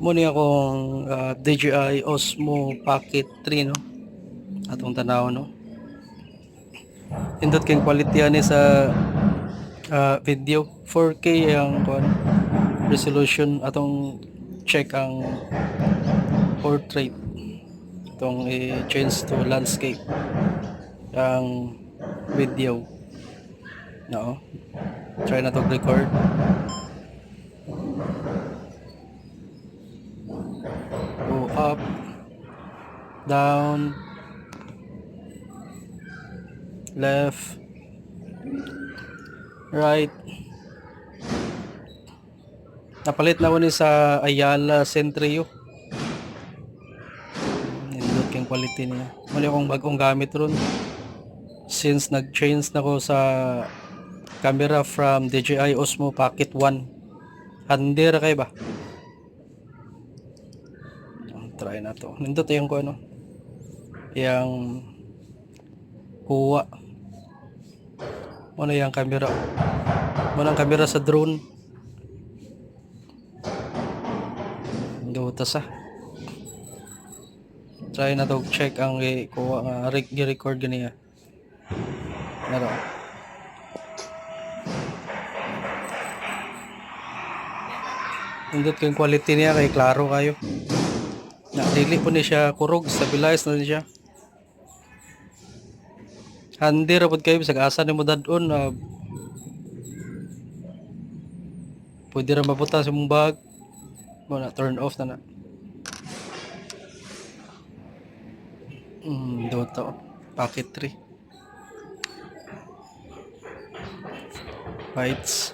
Muna akong DJI Osmo Pocket 3 no. Atong tanaw no. Indot kay quality ani sa video 4K ang resolution atong check ang portrait itong i-change to landscape ang video no. Try na to record. Go up, down, left, right. Napalit na ko ni sa Ayala Centrio. Nindot kang quality niya. Mali akong bagong gamit ron. Since nag-change na ko sa camera from DJI Osmo Pocket 1. Handi ra kay ba? Try na to. Nindot yung ko ano. Yang kuha. Muna yung camera. Muna ang camera sa drone. Duta sa. Try na to check ang kuha nga record ganiya. Naro. Nindot ko yung quality niya kay klaro kayo. Na dili po ni siya kurog, stabilize na siya. Handi ra pud kayo bisag asa nimo dadon pwede ra mabuta sa mong bag. Mo na turn off na na. Dota Pocket 3. Bytes.